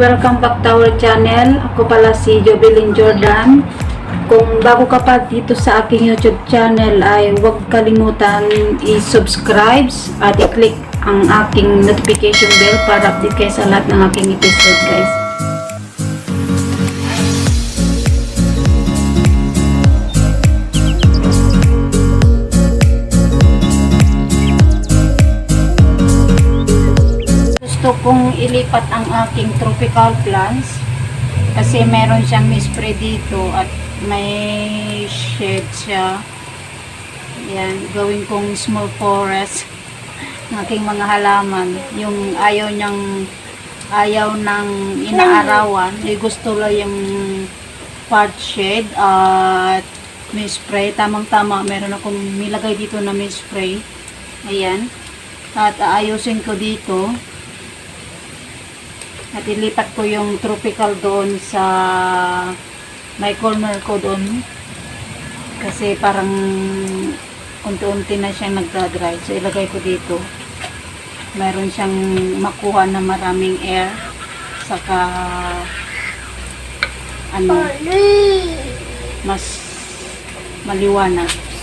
welcome back to our channel. Ako pala si Jovelyn Jordan. Kung bago ka pa dito sa aking YouTube channel ay huwag kalimutan i-subscribe at i-click ang aking notification bell para update kayo sa lahat ng aking episode, guys. Gusto kong ilipat ang aking tropical plants kasi meron siyang spray dito at may shade siya. Yan, gawin kong small forest ng aking mga halaman. Yung ayaw ng inaarawan, gusto lang yung part shade at may spray. Tamang-tama, meron akong nilagay dito na may spray. Ayan. At aayusin ko dito. At ilipat ko yung tropical doon sa may corner ko doon. Kasi parang unti-unti na siyang nagdadry. So ilagay ko dito. Mayroon siyang makuha na maraming air. Saka mas maliwanag.